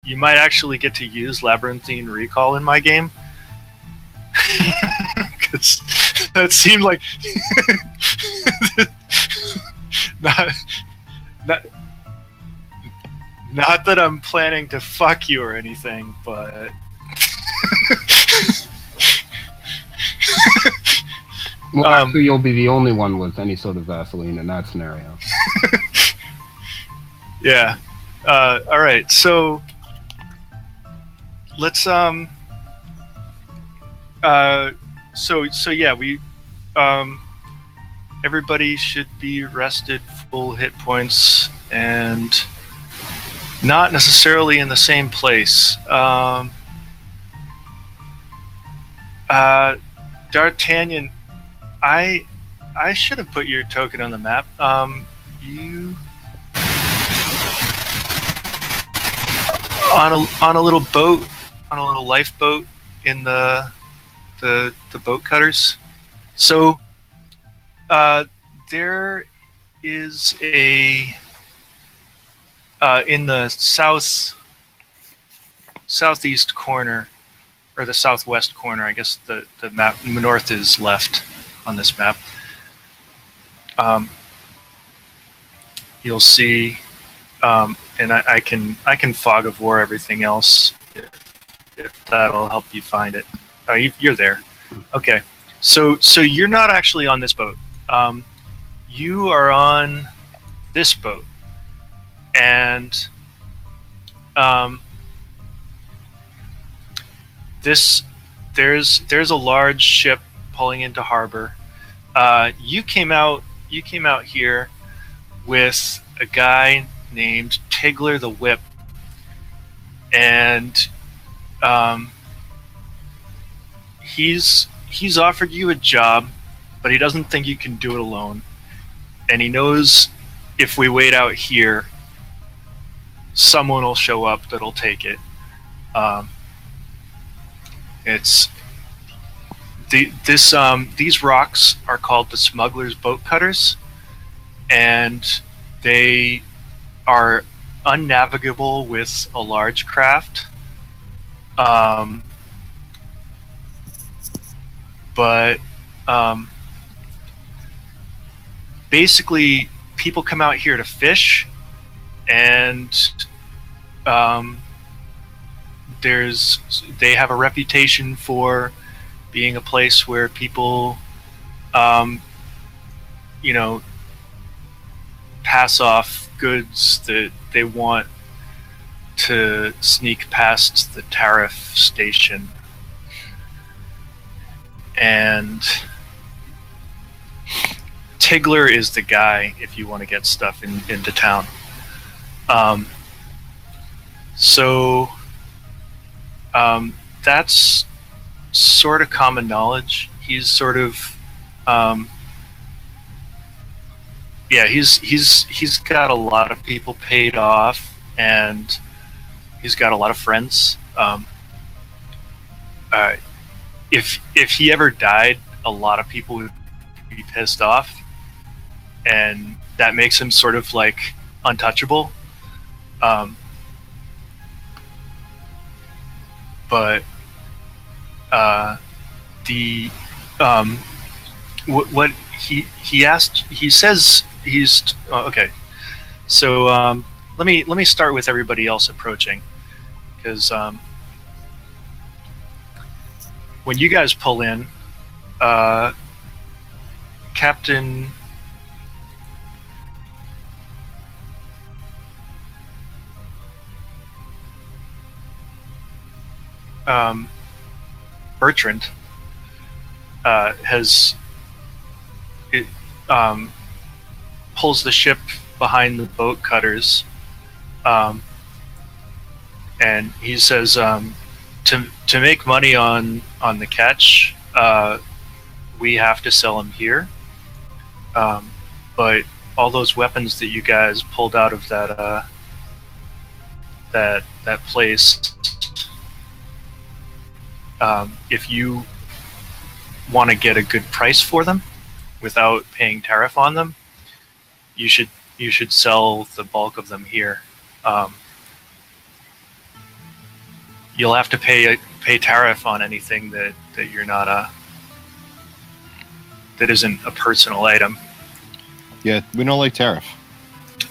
you might actually get to use Labyrinthine Recall in my game. Because that seemed like not, not not that I'm planning to fuck you or anything, but Well, actually, you'll be the only one with any sort of Vaseline in that scenario. yeah. All right, so let's so yeah, we everybody should be rested, full hit points, and not necessarily in the same place. D'Artagnan, I should have put your token on the map. You on a little boat, on a little lifeboat in the boat cutters. So there is a in the southeast corner, or the southwest corner. I guess the map north is left on this map. You'll see, and I can fog of war everything else if that'll help you find it. You're there. Okay. So you're not actually on this boat. You are on this boat, and there's a large ship pulling into harbor. You came out here with a guy named Tigler the Whip, and he's offered you a job, but he doesn't think you can do it alone, and he knows if we wait out here, someone will show up that'll take it. These rocks are called the Smuggler's Boat Cutters, and they are unnavigable with a large craft. But basically, people come out here to fish, and they have a reputation for being a place where people, pass off goods that they want to sneak past the tariff station. And Tigler is the guy if you want to get stuff into town. That's sort of common knowledge. He's sort of he's got a lot of people paid off, and he's got a lot of friends. If he ever died, a lot of people would be pissed off, and that makes him sort of like untouchable. But what he asked, he says he's okay. So let me start with everybody else approaching, because when you guys pull in, Captain Bertrand pulls the ship behind the boat cutters, and he says, to make money on the catch, we have to sell them here. But all those weapons that you guys pulled out of that place, if you want to get a good price for them without paying tariff on them, you should sell the bulk of them here. you'll have to pay tariff on anything that you're not that isn't a personal item. Yeah, we don't like tariff.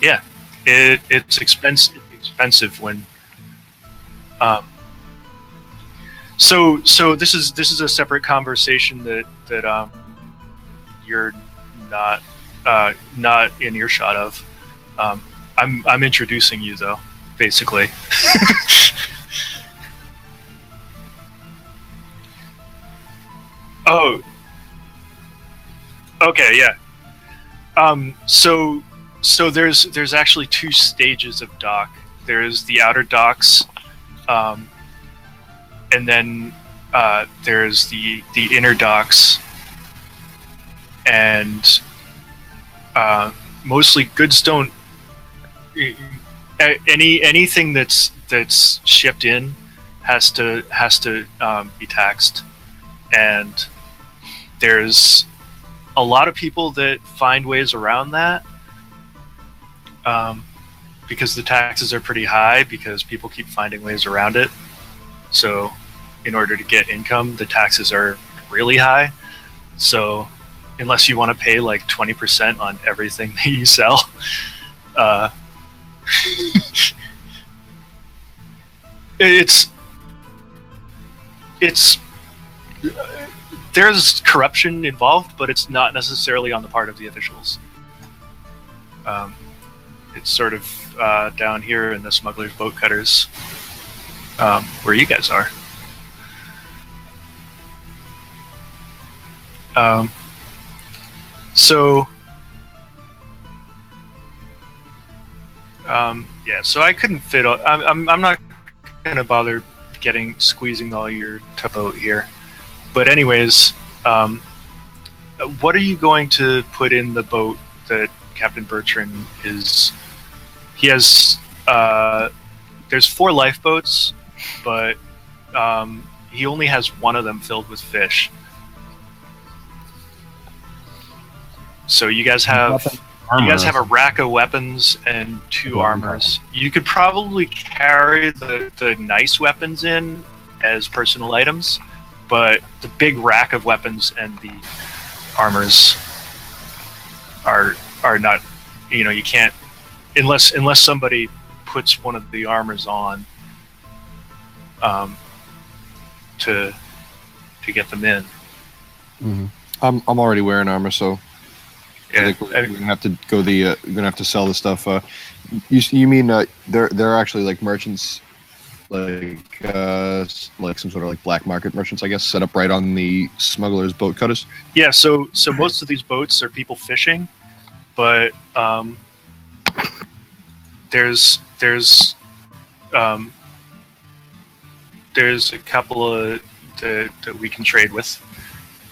Yeah, it's expensive when. So this is a separate conversation that you're not in earshot of. I'm introducing you though, basically. Oh, okay, yeah. So there's actually two stages of dock. There's the outer docks, and then there's the inner docks, and mostly goods don't. Anything that's shipped in has to be taxed, and there's a lot of people that find ways around that, because the taxes are pretty high because people keep finding ways around it. So in order to get income, the taxes are really high. So unless you want to pay like 20% on everything that you sell, it's there's corruption involved, but it's not necessarily on the part of the officials. It's sort of down here in the smugglers' boat cutters, where you guys are. Yeah, so I couldn't fit. I'm not gonna bother squeezing all your boat here. But anyways, what are you going to put in the boat that Captain Bertrand is? He has. There's 4 lifeboats, but he only has one of them filled with fish. So you guys have a rack of weapons and 2 armors. You could probably carry the nice weapons in as personal items, but the big rack of weapons and the armors are not. You can't unless somebody puts one of the armors on to get them in. Mm-hmm. I'm already wearing armor, so. Yeah, I think we're gonna have to go. We're gonna have to sell the stuff. You mean they're actually like merchants, like some sort of like black market merchants, I guess, set up right on the smugglers' boat cutters? Yeah. So most of these boats are people fishing, but there's a couple of that we can trade with,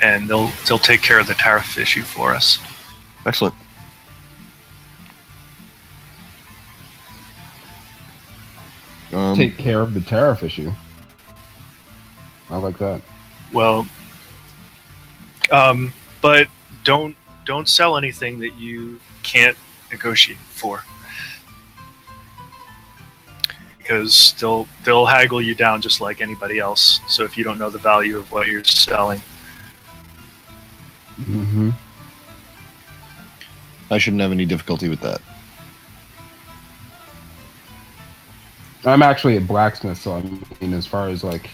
and they'll take care of the tariff issue for us. Excellent. Take care of the tariff issue. I like that. Well, but don't sell anything that you can't negotiate for, because they'll haggle you down just like anybody else. So if you don't know the value of what you're selling. Mm-hmm. I shouldn't have any difficulty with that. I'm actually a blacksmith, so I mean, as far as like,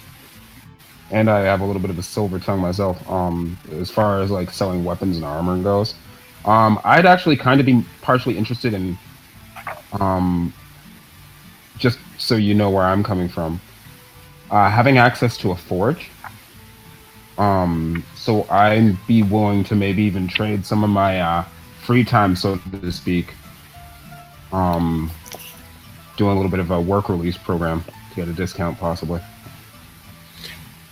and I have a little bit of a silver tongue myself. As far as like selling weapons and armor goes, I'd actually kind of be partially interested in, just so you know where I'm coming from, having access to a forge. So I'd be willing to maybe even trade some of my free time, so to speak, doing a little bit of a work release program to get a discount, possibly.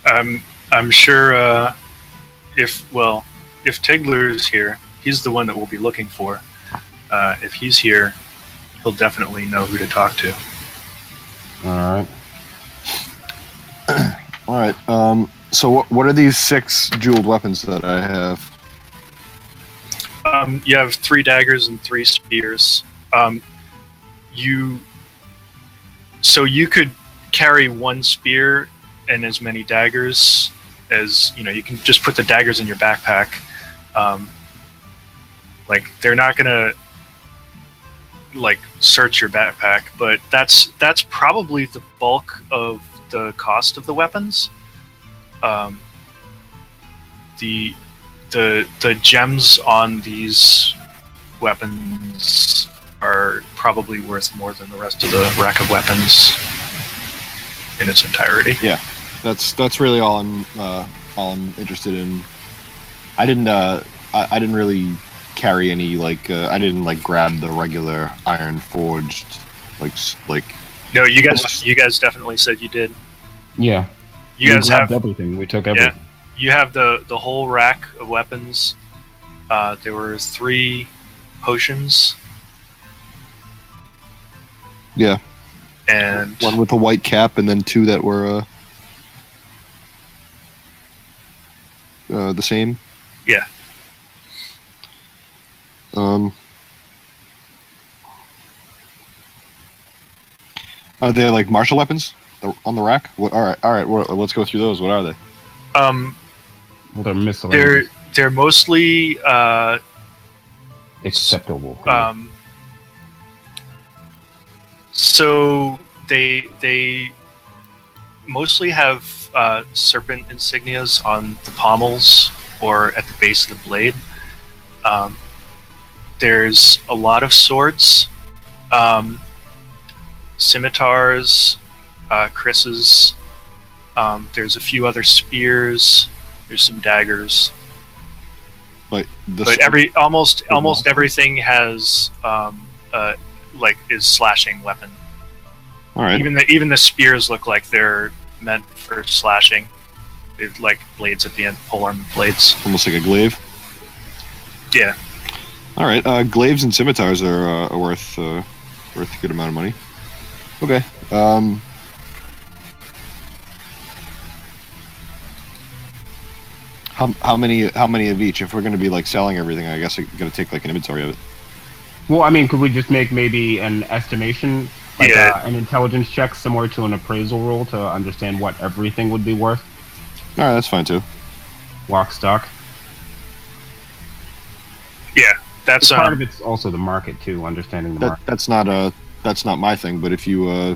I'm sure if Tigler is here, he's the one that we'll be looking for. If he's here, he'll definitely know who to talk to. All right. All right. So what are these 6 jeweled weapons that I have? You have 3 daggers and 3 spears. You could carry one spear and as many daggers as you can just put the daggers in your backpack. Like they're not gonna like search your backpack, but that's probably the bulk of the cost of the weapons. The gems on these weapons are probably worth more than the rest of the rack of weapons in its entirety. Yeah, that's really all I'm interested in. I didn't really carry any I didn't grab the regular iron forged like. No, you guys definitely said you did. Yeah. You guys grabbed have everything. We took everything. Yeah, you have the whole rack of weapons. There were 3 potions. Yeah. And one with a white cap, and then 2 that were the same. Yeah. Are they like martial weapons on the rack? All right. Well, let's go through those. What are they? Well, they're miscellaneous. They're mostly acceptable. So they mostly have serpent insignias on the pommels or at the base of the blade. There's a lot of swords, scimitars, krisses. There's a few other spears. There's some daggers. But almost everything has is slashing weapon. All right. Even the spears look like they're meant for slashing. They've like blades at the end, polearm blades. Almost like a glaive. Yeah. All right. Glaives and scimitars are worth a good amount of money. Okay. How many of each? If we're going to be selling everything, I guess I'm going to take an inventory of it. Well, I mean, could we just make maybe an estimation, an intelligence check similar to an appraisal roll to understand what everything would be worth? All right, that's fine too. Lock, stock. Yeah, that's part of it's also the market too, understanding the market. That's not my thing. But if you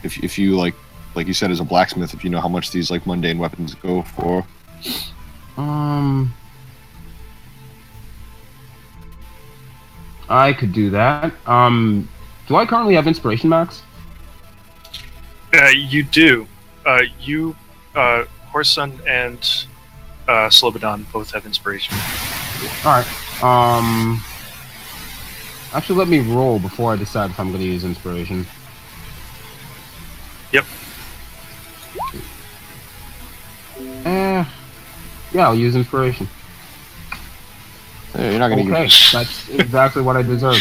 like you said, as a blacksmith, if you know how much these mundane weapons go for. I could do that. Do I currently have inspiration, Max? You do. You, Horson, and Slobodan both have inspiration. All right. Actually, let me roll before I decide if I'm going to use inspiration. Yep. Yeah, I'll use inspiration. Hey, you're not going to use... That's exactly what I deserve.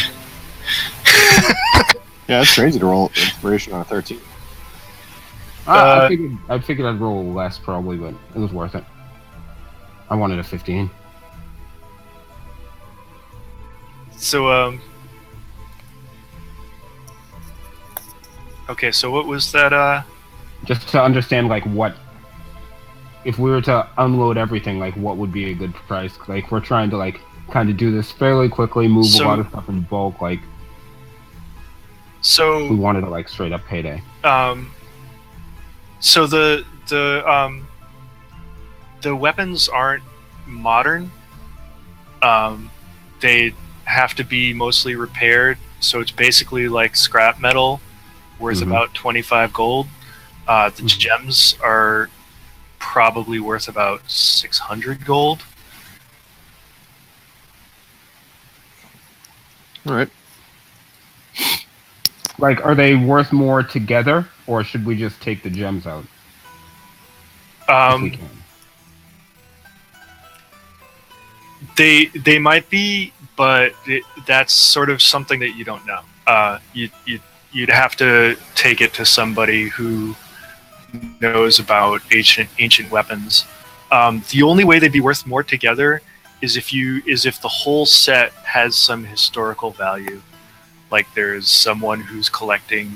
Yeah, it's crazy to roll inspiration on a 13. I figured I'd roll less probably, but it was worth it. I wanted a 15. So, okay, so what was that, Just to understand, what... If we were to unload everything, what would be a good price? We're trying to, kind of do this fairly quickly, move a lot of stuff in bulk, So... We wanted a, straight up payday. So the weapons aren't modern. They have to be mostly repaired, so it's basically like scrap metal, worth about 25 gold. The gems are probably worth about 600 gold. All right. Are they worth more together, or should we just take the gems out? If we can. They might be, but that's sort of something that you don't know. You'd have to take it to somebody who knows about ancient weapons. The only way they'd be worth more together is if the whole set has some historical value. Like there's someone who's collecting